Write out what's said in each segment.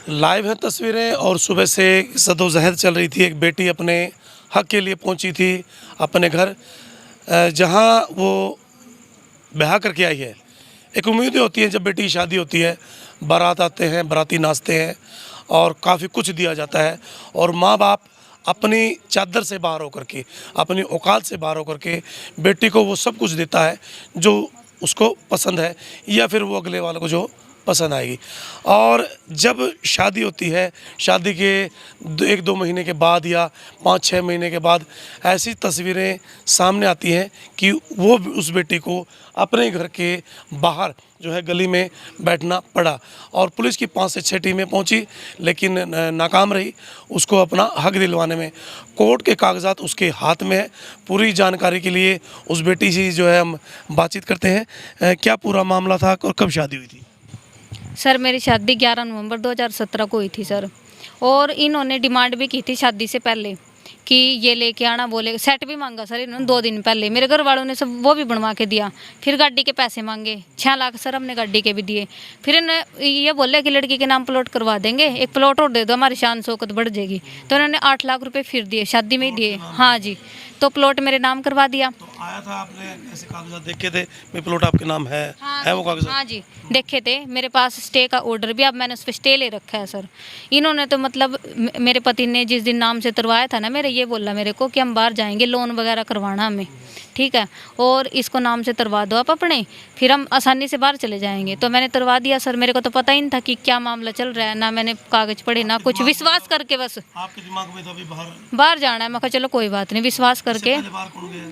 Live हैं तस्वीरें और सुबह से सदोजहद चल रही थी। एक बेटी अपने हक के लिए पहुंची थी अपने घर, जहां वो ब्याह करके आई है। एक उम्मीद होती है जब बेटी की शादी होती है, बारात आते हैं, बाराती नाचते हैं और काफ़ी कुछ दिया जाता है और माँ बाप अपनी चादर से बाहर होकर के, अपनी औकात से बाहर होकर के बेटी को वो सब कुछ देता है जो उसको पसंद है या फिर वो अगले वाले को जो पसंद आएगी। और जब शादी होती है, शादी के 1-2 महीने के बाद या 5-6 महीने के बाद ऐसी तस्वीरें सामने आती हैं कि वो उस बेटी को अपने घर के बाहर जो है गली में बैठना पड़ा और पुलिस की 5 से 6 टीमें पहुंची, लेकिन नाकाम रही उसको अपना हक दिलवाने में। कोर्ट के कागजात उसके हाथ में है। पूरी जानकारी के लिए उस बेटी से जो है हम बातचीत करते हैं। क्या पूरा मामला था और कब शादी हुई थी? सर मेरी शादी 11 नवंबर 2017 को हुई थी सर। और इन्होंने डिमांड भी की थी शादी से पहले कि ये लेके आना, बोले सेट भी मांगा सर इन्होंने 2 दिन पहले। मेरे घर वालों ने सब वो भी बनवा के दिया। फिर गाड़ी के पैसे मांगे 6 लाख सर, हमने गाड़ी के भी दिए। फिर इन्होंने ये बोले कि लड़की के नाम प्लॉट करवा देंगे, एक प्लॉट और दे दो, हमारी शान शौकत बढ़ जाएगी। तो इन्होंने 8 लाख रुपए फिर दिए, शादी में ही दिए। हाँ जी, तो प्लॉट मेरे नाम करवा दिया। तो आया था, आपने ऐसे कागजात देखे थे कि प्लॉट आपके नाम है वो कागजात? हाँ जी, देखे थे। मेरे पास स्टे का ऑर्डर भी, अब मैंने उस पर स्टे ले रखा है सर। इन्होंने तो मतलब मेरे पति ने जिस दिन नाम से करवाया था ना मेरे, ये बोला मेरे को कि हम बाहर जाएंगे, लोन वगैरह करवाना हमें, ठीक है, और इसको नाम से करवा दो आप अपने, फिर हम आसानी से बाहर चले जाएंगे। तो मैंने करवा दिया सर। मेरे को तो पता ही नहीं था कि क्या मामला चल रहा है, ना मैंने कागज पढ़े ना कुछ, विश्वास करके बस आपके दिमाग में तो अभी बाहर जाना है। मैं कहा चलो कोई बात नहीं, विश्वास करके। बाहर कौन गया?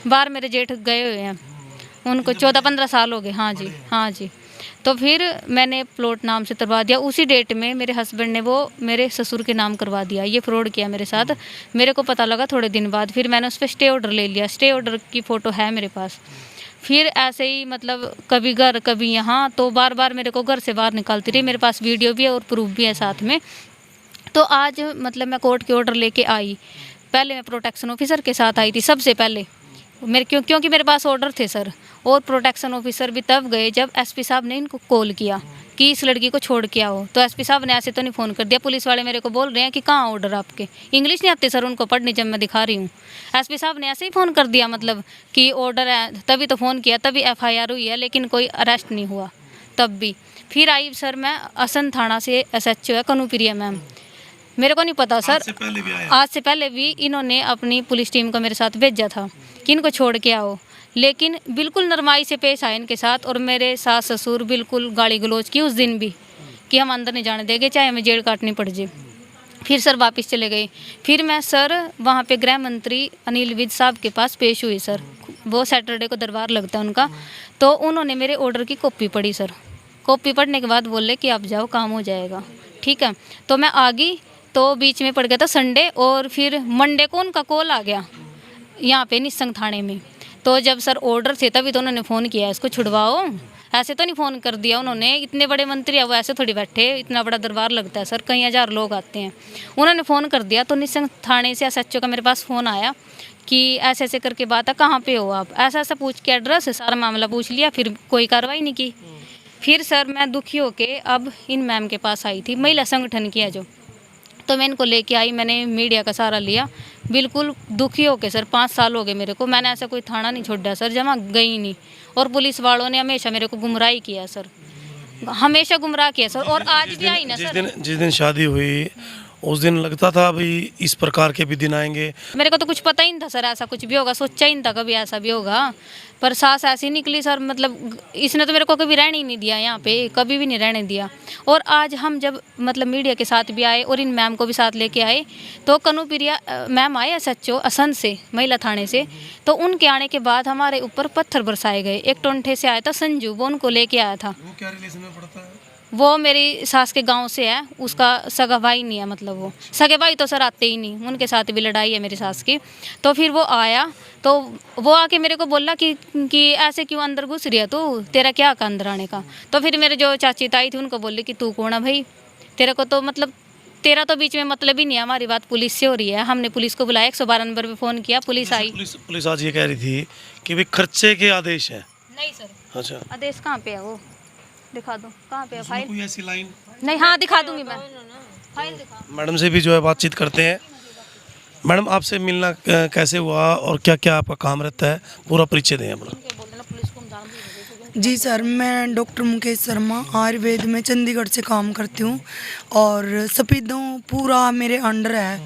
बाहर मेरे जेठ गए हुए हैं, उनको 14-15 साल हो गए। हाँ जी, हाँ जी। तो फिर मैंने प्लॉट नाम से करवा दिया। उसी डेट में मेरे हस्बैंड ने वो मेरे ससुर के नाम करवा दिया। ये फ्रॉड किया मेरे साथ। मेरे को पता लगा थोड़े दिन बाद, फिर मैंने उस पर स्टे ऑर्डर ले लिया। स्टे ऑर्डर की फ़ोटो है मेरे पास। फिर ऐसे ही मतलब कभी घर कभी यहाँ, तो बार बार मेरे को घर से बाहर निकालती रही। मेरे पास वीडियो भी है और प्रूफ भी है साथ में। तो आज मतलब मैं कोर्ट के ऑर्डर लेके आई। पहले मैं प्रोटेक्शन ऑफिसर के साथ आई थी सबसे पहले, मेरे क्योंकि मेरे पास ऑर्डर थे सर। और प्रोटेक्शन ऑफिसर भी तब गए जब एसपी साहब ने इनको कॉल किया कि इस लड़की को छोड़ के आओ। तो एसपी साहब ने ऐसे तो नहीं फ़ोन कर दिया। पुलिस वाले मेरे को बोल रहे हैं कि कहाँ ऑर्डर आपके, इंग्लिश नहीं आते सर उनको पढ़नी जब मैं दिखा रही हूँ। एसपी साहब ने ऐसे ही फ़ोन कर दिया मतलब कि ऑर्डर है, तभी तो फ़ोन किया, तभी FIR हुई है, लेकिन कोई अरेस्ट नहीं हुआ तब भी। फिर आई सर मैं असम थाना से, SHO है कनुप्रिया मैम। मेरे को नहीं पता सर, आज से पहले भी इन्होंने अपनी पुलिस टीम को मेरे साथ भेजा था कि इनको छोड़ के आओ, लेकिन बिल्कुल नरमाई से पेश आए इनके साथ। और मेरे सास ससुर बिल्कुल गाली गलौज की उस दिन भी कि हम अंदर नहीं जाने देंगे, चाहे हमें जेल काटनी पड़ जाए। फिर सर वापस चले गए। फिर मैं सर वहाँ पे गृह मंत्री अनिल विज साहब के पास पेश हुई सर। वो सैटरडे को दरबार लगता है उनका। तो उन्होंने मेरे ऑर्डर की कॉपी पढ़ी सर। कॉपी पढ़ने के बाद बोले कि आप जाओ, काम हो जाएगा, ठीक है। तो मैं आ गई, तो बीच में पड़ गया था संडे, और फिर मंडे को उनका कॉल आ गया यहाँ पे निस्संग थाने में। तो जब सर ऑर्डर थे तभी तो उन्होंने फ़ोन किया इसको छुड़वाओ, ऐसे तो नहीं फ़ोन कर दिया उन्होंने। इतने बड़े मंत्री है वो, ऐसे थोड़ी बैठे, इतना बड़ा दरबार लगता है सर, कई हज़ार लोग आते हैं। उन्होंने फ़ोन कर दिया। तो निस्संग थाने से SHO का मेरे पास फ़ोन आया कि ऐसे ऐसे करके बात है, कहाँ पे हो आप, ऐसा ऐसा पूछ के एड्रेस सारा मामला पूछ लिया। फिर कोई कार्रवाई नहीं की। फिर सर मैं दुखी होके अब इन मैम के पास आई थी, महिला संगठन की है जो। तो मैं इनको लेके आई, मैंने मीडिया का सहारा लिया, बिल्कुल दुखी होके सर। 5 साल हो गए मेरे को, मैंने ऐसा कोई थाना नहीं छोड़ा सर जहाँ गई नहीं। और पुलिस वालों ने हमेशा मेरे को गुमराह किया सर, हमेशा गुमराह किया सर। और आज भी आई ना सर, जिस दिन शादी हुई उस दिन लगता था अभी इस प्रकार के भी दिन आएंगे। मेरे को तो कुछ पता ही नहीं था सर ऐसा कुछ भी होगा, सोचा ही नहीं था कभी ऐसा भी होगा। पर सास ऐसी निकली सर, मतलब इसने तो मेरे को कभी रहने ही नहीं दिया यहाँ पे, कभी भी नहीं रहने दिया। और आज हम जब मतलब मीडिया के साथ भी आए और इन मैम को भी साथ लेके आए, तो कनुप्रिया मैम आए SHO असम से, महिला थाने से। तो उनके आने के बाद हमारे ऊपर पत्थर बरसाए गए। एक टोंठे से आया था संजू, वो उनको लेके आया था। वो क्या रिलेशन में पड़ता है? वो मेरी सास के गांव से है, उसका सगा भाई नहीं है, मतलब वो सगे भाई तो सर आते ही नहीं, उनके साथ भी लड़ाई है मेरी सास की। तो फिर वो आया, तो वो आके मेरे को बोला कि ऐसे क्यों अंदर घुस रही है तू, तेरा क्या हक अंदर आने का। तो फिर मेरे जो चाची ताई थी उनको बोले कि तू कौन है भाई, तेरे को तो मतलब तेरा तो बीच में मतलब ही नहीं है, हमारी बात पुलिस से हो रही है। हमने पुलिस को बुलाया, 112 नंबर पर फ़ोन किया, पुलिस आई। पुलिस आज ये कह रही थी कि भाई खर्चे के आदेश है। नहीं सर, अच्छा, आदेश कहाँ पे है वो, दिखा दो कहाँ पे है फाइल। कोई ऐसी लाइन नहीं हाँ दिखा दूंगी मैं, फाइल दिखा। मैडम से भी जो है बातचीत करते हैं। मैडम आपसे मिलना कैसे हुआ और क्या क्या आपका काम रहता है, पूरा परिचय दें अपना। जी सर, मैं डॉक्टर मुकेश शर्मा आयुर्वेद में चंडीगढ़ से काम करती हूँ और सफेदों पूरा मेरे अंडर है।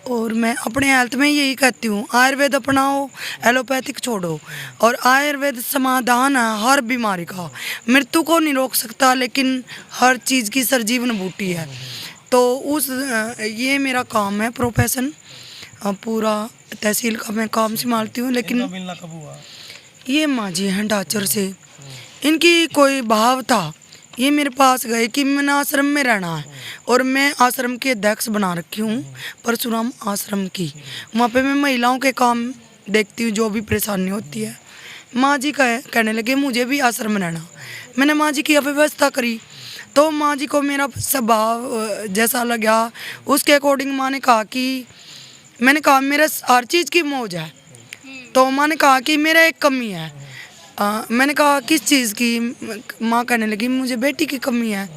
और मैं अपने हेल्थ में यही कहती हूँ, आयुर्वेद अपनाओ, एलोपैथिक छोड़ो। और आयुर्वेद समाधान है हर बीमारी का, मृत्यु को नहीं रोक सकता लेकिन हर चीज़ की सरजीवन बूटी है। तो ये मेरा काम है, प्रोफेशन। पूरा तहसील का मैं काम संभालती हूँ। लेकिन मिलना कब हुआ? ये माँ जी हैं डाचर से, इनकी कोई भाव था, ये मेरे पास गए कि मैंने आश्रम में रहना है और मैं आश्रम की अध्यक्ष बना रखी हूँ, परशुराम आश्रम की। वहाँ पे मैं महिलाओं के काम देखती हूँ, जो भी परेशानी होती है। माँ जी कहने लगे मुझे भी आश्रम में रहना। मैंने माँ जी की अव्यवस्था करी तो माँ जी को मेरा स्वभाव जैसा लगा, उसके अकॉर्डिंग माँ ने कहा कि, मैंने कहा मेरा हर चीज़ की मौज है। तो माँ ने कहा कि मेरा एक कमी है। मैंने कहा किस चीज़ की? माँ कहने लगी मुझे बेटी की कमी है।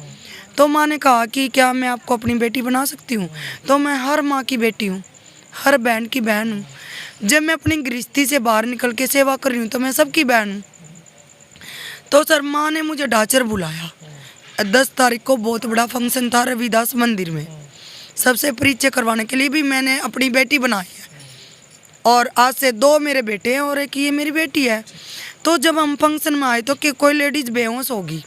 तो माँ ने कहा कि क्या मैं आपको अपनी बेटी बना सकती हूँ? तो मैं हर माँ की बेटी हूँ, हर बहन की बहन हूँ। जब मैं अपनी गृहस्थी से बाहर निकल के सेवा कर रही हूँ तो मैं सबकी बहन हूँ। तो सर माँ ने मुझे डाचर बुलाया। 10 तारीख को बहुत बड़ा फंक्शन था रविदास मंदिर में, सबसे परिचय करवाने के लिए भी मैंने अपनी बेटी बनाई है। और आज से 2 मेरे बेटे हैं और एक ये मेरी बेटी है। तो जब हम फंक्शन में आए तो कि कोई लेडीज़ बेहोश होगी,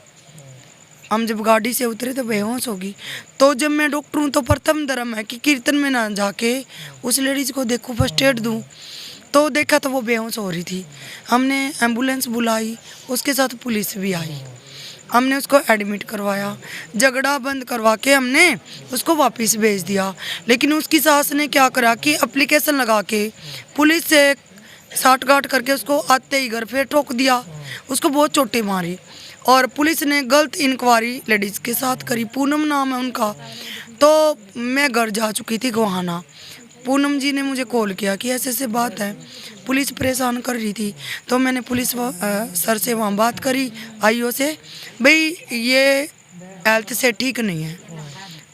हम जब गाड़ी से उतरे तो बेहोश होगी। तो जब मैं डॉक्टर हूँ तो प्रथम धर्म है कि कीर्तन में ना जाके उस लेडीज़ को देखो, फर्स्ट एड दूँ। तो देखा तो वो बेहोश हो रही थी। हमने एम्बुलेंस बुलाई, उसके साथ पुलिस भी आई, हमने उसको एडमिट करवाया, झगड़ा बंद करवा के हमने उसको वापस भेज दिया। लेकिन उसकी सास ने क्या करा कि एप्लीकेशन लगा के पुलिस से साठ-गांठ करके उसको आते ही घर फिर ठोक दिया। उसको बहुत चोटें मारी और पुलिस ने गलत इंक्वायरी लेडीज़ के साथ करी। पूनम नाम है उनका। तो मैं घर जा चुकी थी गोहाना। पूनम जी ने मुझे कॉल किया कि ऐसे ऐसे बात है, पुलिस परेशान कर रही थी। तो मैंने पुलिस सर से वहाँ बात करी, आईओ से, भाई ये हेल्थ से ठीक नहीं है,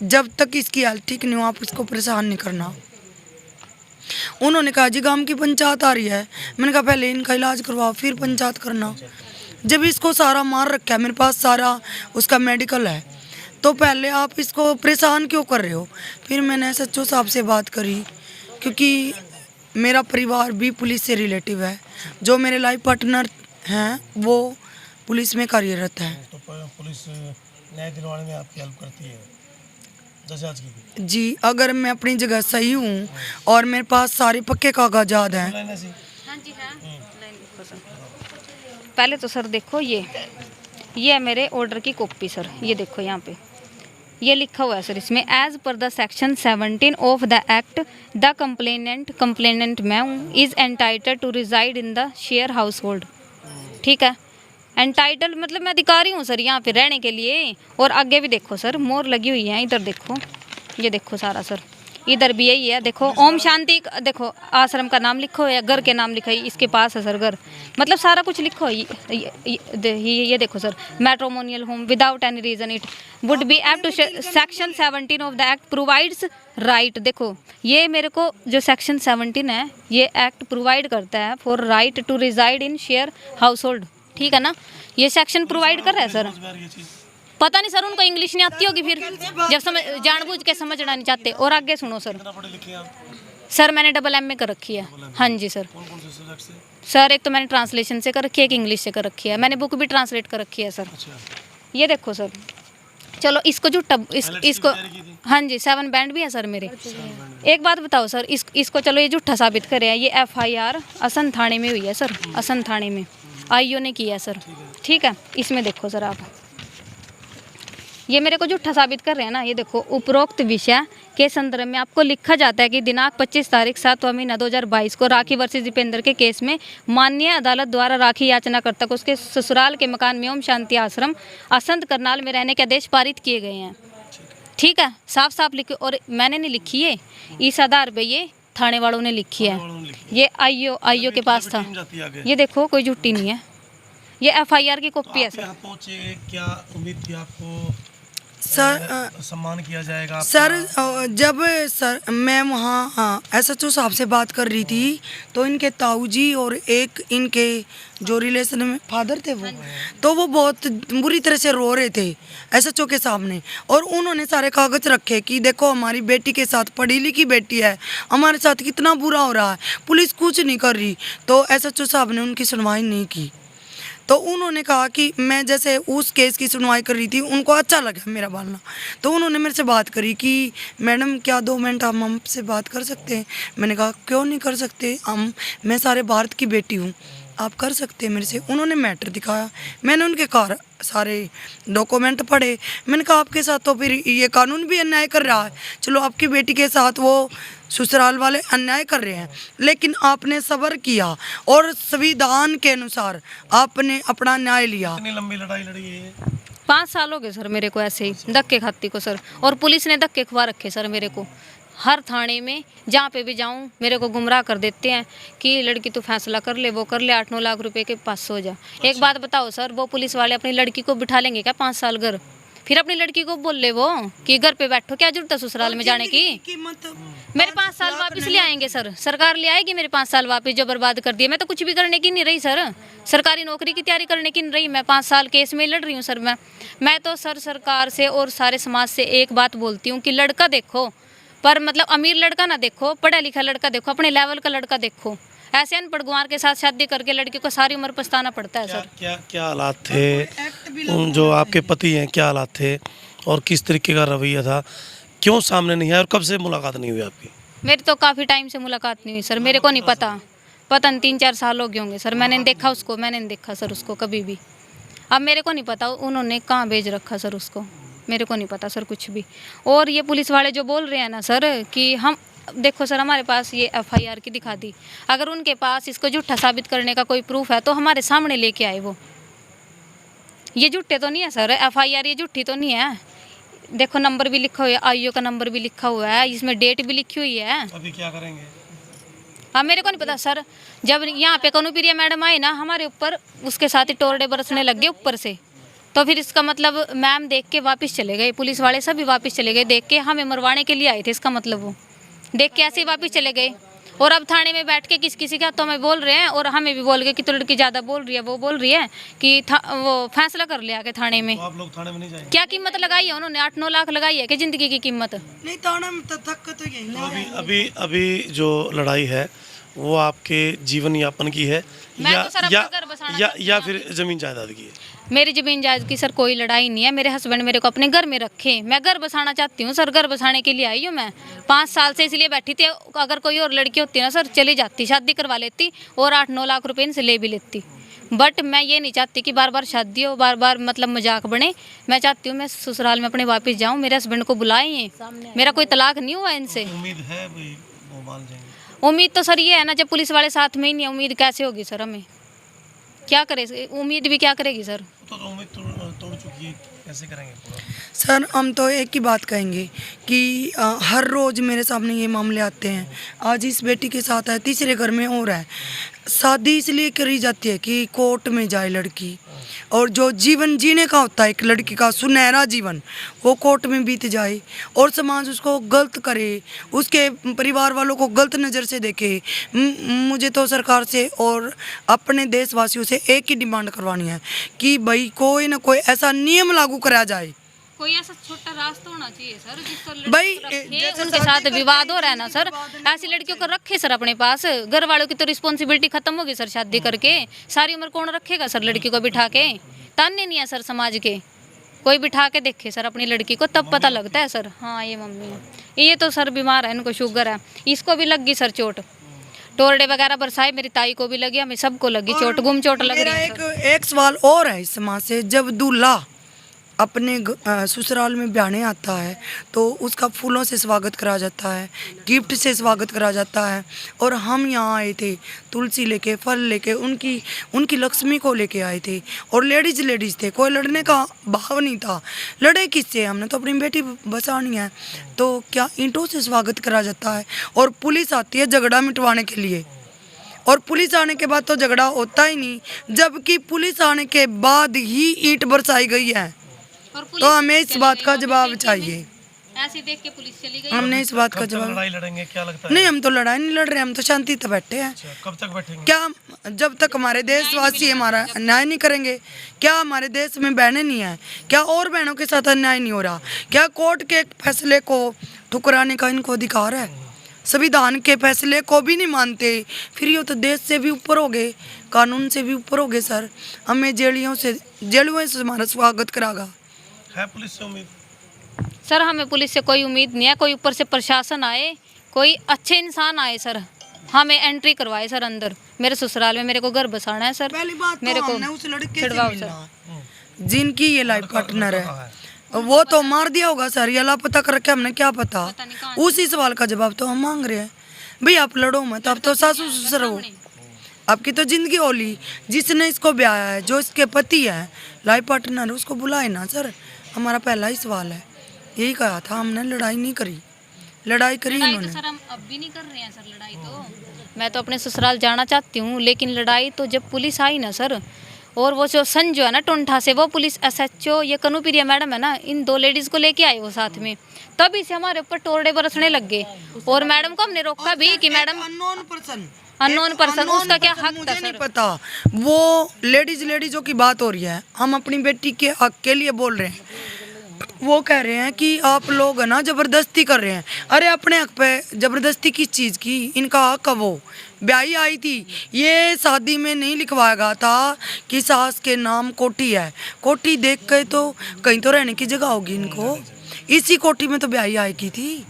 जब तक इसकी हेल्थ ठीक नहीं हो आप इसको परेशान नहीं करना। उन्होंने कहा जी गांव की पंचायत आ रही है। मैंने कहा पहले इनका इलाज करवाओ फिर पंचायत करना। जब इसको सारा मार रखा है, मेरे पास सारा उसका मेडिकल है, तो पहले आप इसको परेशान क्यों कर रहे हो? फिर मैंने SHO साहब से बात करी, क्योंकि मेरा परिवार भी पुलिस से रिलेटिव है, जो मेरे लाइफ पार्टनर हैं वो पुलिस में कार्यरत है। तो पुलिस न्याय दिलवाने में आपकी हेल्प करती है जैसे आज की? जी, अगर मैं अपनी जगह सही हूँ और मेरे पास सारे पक्के कागजात हैं। हाँ जी हाँ। पहले तो सर देखो ये है मेरे ऑर्डर की कॉपी सर, ये देखो यहाँ पे ये लिखा हुआ है सर इसमें, as per the section 17 of the act the complainant मैं हूँ is entitled to reside in the share household. ठीक है, एंटाइटल मतलब मैं अधिकारी हूँ सर यहाँ पे रहने के लिए। और आगे भी देखो सर मोर लगी हुई है, इधर देखो, ये देखो सारा सर, इधर भी यही है, देखो ओम शांति, देखो आश्रम का नाम लिखो है, घर के नाम लिखा है, इसके पास है सर घर, मतलब सारा कुछ लिखो है। ये देखो sir, matrimonial home without any reason it would be apt to section 17 of the act provides right. देखो ये मेरे को जो सेक्शन 17 है ये एक्ट प्रोवाइड करता है for right to reside in share household. ठीक है ना, ये सेक्शन प्रोवाइड कर रहा है सर। पता नहीं सर उनको इंग्लिश नहीं आती होगी, फिर जब समझ जानबूझ के समझना नहीं चाहते। और आगे सुनो सर, सर मैंने DMA कर रखी है। हाँ जी सर। सर एक तो मैंने ट्रांसलेशन से कर रखी है, एक इंग्लिश से कर रखी है, मैंने बुक भी ट्रांसलेट कर रखी है सर। ये देखो सर, चलो इसको झूठा इसको, हाँ जी 7 बैंड भी है सर मेरे। एक बात बताओ सर, इसको चलो ये झूठा साबित करे। ये FIR असम थाने में हुई है सर, असम थाने में IO ने किया है सर। ठीक है, इसमें देखो सर आप, ये मेरे को झूठा साबित कर रहे हैं ना। ये देखो, उपरोक्त विषय के संदर्भ में आपको लिखा जाता है कि दिनांक 25 तारीख 7वां महीना 2022 को राखी वर्सेस दीपेंद्र के केस में माननीय अदालत द्वारा राखी याचनाकर्ता को उसके ससुराल के मकान में ओम शांति आश्रम असंत करनाल में रहने के आदेश पारित किए गए हैं। ठीक है, साफ साफ लिखे, और मैंने नहीं लिखी है, इस आधार पर ये थाने वालों ने लिखी है। ये आईओ के पास था। ये देखो कोई झूठी नहीं है, ये FIR की कॉपी है आप सर। यहाँ पहुँचे, क्या उम्मीद थी आपको सर सम्मान किया जाएगा सर आपका? जब सर मैं वहाँ SHO साहब से बात कर रही थी तो इनके ताऊ जी और एक इनके जो रिलेशन में फादर थे वो बहुत बुरी तरह से रो रहे थे SHO के सामने, और उन्होंने सारे कागज रखे कि देखो हमारी बेटी के साथ, पढ़ी लिखी बेटी है, हमारे साथ कितना बुरा हो रहा है, पुलिस कुछ नहीं कर रही। तो SHO साहब ने उनकी सुनवाई नहीं की। तो उन्होंने कहा कि मैं जैसे उस केस की सुनवाई कर रही थी, उनको अच्छा लगा मेरा बोलना, तो उन्होंने मेरे से बात करी कि मैडम क्या 2 मिनट हम हमसे बात कर सकते हैं। मैंने कहा क्यों नहीं कर सकते, मैं सारे भारत की बेटी हूँ, आप कर सकते हैं मेरे से। उन्होंने मैटर दिखाया, मैंने उनके सारे डॉक्यूमेंट पढ़े। मैंने कहा आपके साथ तो फिर ये कानून भी अन्याय कर रहा है, चलो आपकी बेटी के साथ वो ससुराल वाले अन्याय कर रहे हैं, लेकिन आपने सब्र किया और संविधान के अनुसार आपने अपना न्याय लिया। इतनी लंबी लड़ाई लड़ी है? 5 साल हो गए सर मेरे को ऐसे ही धक्के खाती को सर, और पुलिस ने धक्के खुआ रखे सर मेरे को। हर थाने में जहाँ पे भी जाऊँ मेरे को गुमराह कर देते हैं कि लड़की तो फैसला कर ले, वो कर ले, 8-9 लाख रुपए के पास हो जा। एक बात बताओ सर, वो पुलिस वाले अपनी लड़की को बिठा लेंगे क्या 5 साल घर? फिर अपनी लड़की को बोल ले वो कि घर पे बैठो, क्या जरूरत है ससुराल में जाने की? मेरे 5 साल वापस ले आएंगे सर, सरकार ले आएगी मेरे 5 साल वापस जो बर्बाद कर दिए। मैं तो कुछ भी करने की नहीं रही सर, सरकारी नौकरी की तैयारी करने की नहीं रही। मैं 5 साल केस में लड़ रही हूँ सर। मैं तो सर सरकार से और सारे समाज से एक बात बोलती हूँ कि लड़का देखो, पर मतलब अमीर लड़का ना देखो, पढ़ा लिखा लड़का देखो, अपने लेवल का लड़का देखो। ऐसे अनपढ़ गुआर के साथ शादी करके लड़की को सारी उम्र पछताना पड़ता है सर। क्या हालात थे जो आपके पति हैं, क्या हालात थे और किस तरीके का रवैया था, क्यों सामने नहीं आया और कब से मुलाकात नहीं हुई आपकी? मेरी तो काफ़ी टाइम से मुलाकात नहीं हुई सर, मेरे को नहीं पता नहीं 3-4 साल हो गए होंगे सर। मैंने नहीं देखा उसको, मैंने नहीं देखा सर उसको कभी भी। अब मेरे को नहीं पता उन्होंने कहाँ भेज रखा सर उसको, मेरे को नहीं पता सर कुछ भी। और ये पुलिस वाले जो बोल रहे हैं ना सर कि हम देखो सर, हमारे पास ये FIR की दिखा दी, अगर उनके पास इसको झूठा साबित करने का कोई प्रूफ है तो हमारे सामने लेके आए वो। ये झूठे तो नहीं है सर, FIR ये झूठी तो नहीं है। देखो नंबर भी लिखा हुआ है, IO का नंबर भी लिखा हुआ है, इसमें डेट भी लिखी हुई है। अभी क्या करेंगे? अब मेरे को नहीं पता सर, जब यहाँ पे कनुप्रिया मैडम आई ना हमारे ऊपर, उसके साथ ही टोरडे बरसने लग गए ऊपर से। तो फिर इसका मतलब मैम देख के वापस चले गए, पुलिस वाले सभी वापस चले गए, देख के हमें मरवाने के लिए आए थे, इसका मतलब वो देख के ऐसे ही वापस चले गए। और अब थाने में बैठ के किसी का तो हमें बोल रहे हैं, और हमें भी बोल गए कि तो लड़की ज़्यादा बोल रही है, वो बोल रही है कि वो फैसला कर लिया के थाने में। तो आप लोग थाने में नहीं जाएंगे? क्या कीमत लगाई है उन्होंने? 8-9 लाख लगाई है कि ज़िंदगी की कीमत? नहीं, थाना में तक तो यही तो अभी जो लड़ाई है वो आपके जीवन यापन की है मैं तो सर अपना घर बसाना चाहती या हूँ। फिर जमीन जायदाद की है? मेरी जमीन जायदाद की सर कोई लड़ाई नहीं है। मेरे हस्बैंड मेरे को अपने घर में रखे, मैं घर बसाना चाहती हूँ सर, घर बसाने के लिए आई हूँ मैं। 5 साल से इसलिए बैठी थी, अगर कोई और लड़की होती ना सर चली जाती, शादी करवा लेती और 8-9 लाख रुपए इनसे ले भी लेती। बट मैं ये नहीं चाहती कि बार बार शादी हो, बार बार मतलब मजाक बने। मैं चाहती हूँ मैं ससुराल में अपने वापस जाऊँ, मेरे हस्बैंड को बुलाएं, मेरा कोई तलाक नहीं हुआ इनसे। उम्मीद है भाई वो मान जाएंगे? उम्मीद तो सर ये है ना, जब पुलिस वाले साथ में ही नहीं है, उम्मीद कैसे होगी सर? हमें क्या करे, उम्मीद भी क्या करेगी सर? तो उम्मीद तोड़ चुकी है, कैसे करेंगे पूरा? सर हम तो एक ही बात कहेंगे कि हर रोज़ मेरे सामने ये मामले आते हैं। आज इस बेटी के साथ है, तीसरे घर में हो रहा है। शादी इसलिए करी जाती है कि कोर्ट में जाए लड़की, और जो जीवन जीने का होता है एक लड़की का सुनहरा जीवन, वो कोर्ट में बीत जाए और समाज उसको गलत करे, उसके परिवार वालों को गलत नज़र से देखे। मुझे तो सरकार से और अपने देशवासियों से एक ही डिमांड करवानी है कि भाई कोई ना कोई ऐसा नियम लागू कराया जाए। कोई ऐसा छोटा रास्ता होना चाहिए सर जिसको भाई, रखे, उनके साथ विवाद हो रहा है ना सर, ऐसी लड़कियों को रखे सर अपने पास। घर वालों की तो रिस्पॉन्सिबिलिटी खत्म होगी सर शादी करके, सारी उम्र कौन रखेगा सर लड़की को बिठा के? ताने नहीं है सर समाज के, कोई बिठा के देखे सर अपनी लड़की को, तब पता लगता है सर। हाँ ये मम्मी है, ये तो सर बीमार है, इनको शुगर है, इसको भी लग गई सर चोट, टोरडे वगैरह बरसाए, मेरी ताई को भी लगी, हमें सबको लगी चोट, गुम चोट लग रही है सर। एक सवाल और है इस समाज से, जब दूल्हा अपने ससुराल में ब्याने आता है तो उसका फूलों से स्वागत करा जाता है, गिफ्ट से स्वागत करा जाता है, और हम यहाँ आए थे तुलसी लेके, फल लेके, उनकी लक्ष्मी को लेके आए थे, और लेडीज थे, कोई लड़ने का भाव नहीं था। लड़े किससे? हमने तो अपनी बेटी बसानी है, तो क्या ईंटों से स्वागत करा जाता है? और पुलिस आती है झगड़ा मिटवाने के लिए, और पुलिस आने के बाद तो झगड़ा होता ही नहीं, जबकि पुलिस आने के बाद ही ईंट बरसाई गई है। और पुलिस तो हमें इस चली बात गई, का वो भी जवाब देखिए चाहिए। ऐसे देख के पुलिस चली गई। हमने इस बात का कब तक जवाब लड़ाई लड़ेंगे, क्या लगता है? नहीं, हम तो लड़ाई नहीं लड़ रहे, हम तो शांति से बैठे हैं। अच्छा, कब तक बैठेंगे? क्या जब तक हमारे देशवासी हमारा न्याय नहीं करेंगे, क्या हमारे देश में बहनें नहीं हैं, क्या और बहनों के साथ अन्याय नहीं हो रहा, क्या कोर्ट के फैसले को ठुकराने का इनको अधिकार है? संविधान के फैसले को भी नहीं मानते, फिर ये तो देश से भी ऊपर हो गए, कानून से भी ऊपर हो गए सर। हमें जेलियों से हमारा स्वागत करागा। है पुलिस से उम्मीद? सर हमें पुलिस से कोई उम्मीद नहीं है, कोई ऊपर से प्रशासन आए, कोई अच्छे इंसान आए सर, हमें एंट्री करवाए सर अंदर। मेरे ससुराल में मेरे को घर बसाना है सर। पहली बात मेरे तो को हमने उस लड़के से छिड़वाओ मिलना सर। है, जिनकी ये लाइफ पार्टनर है, वो तो मार दिया होगा सर, ये लापता कर रखे, हमने क्या पता। पता नहीं कहाँ उसी सवाल का जवाब तो हम मांग रहे हैं। भाई आप लड़ो मत, आप तो सासू ससुर हो, आपकी तो जिंदगी होली। जिसने इसको ब्याया है, जो इसके पति है, लाइफ पार्टनर, उसको बुलाए ना सर। हमारा पहला ही सवाल है, यही कहा था हमने, लड़ाई नहीं करी। लड़ाई करी लड़ाई तो इन्होंने। सर हम अब भी नहीं कर रहे हैं सर लड़ाई तो। मैं तो अपने ससुराल जाना चाहती हूँ, लेकिन लड़ाई तो जब पुलिस आई ना सर, और वो जो संजू है ना टुंठा से, वो पुलिस SHO ये कनुप्रिया मैडम है ना, इन 2 लेडीज को लेके आए वो साथ में, तभी से हमारे ऊपर टोरडे बरसने लग गए। और मैडम को हमने रोका भी कि मैडम अननोन पर्सन, उसका क्या हक था मुझे नहीं सर? पता। वो लेडीजों की बात हो रही है, हम अपनी बेटी के हक के लिए बोल रहे हैं। वो कह रहे हैं कि आप लोग है ना जबरदस्ती कर रहे हैं। अरे अपने हक पे जबरदस्ती किस चीज़ की? इनका हक है, वो ब्याही आई थी, ये शादी में नहीं लिखवाया गया था कि सास के नाम कोठी है। कोठी देख के तो कहीं तो रहने की जगह होगी इनको, इसी कोठी में तो ब्याही आई की थी।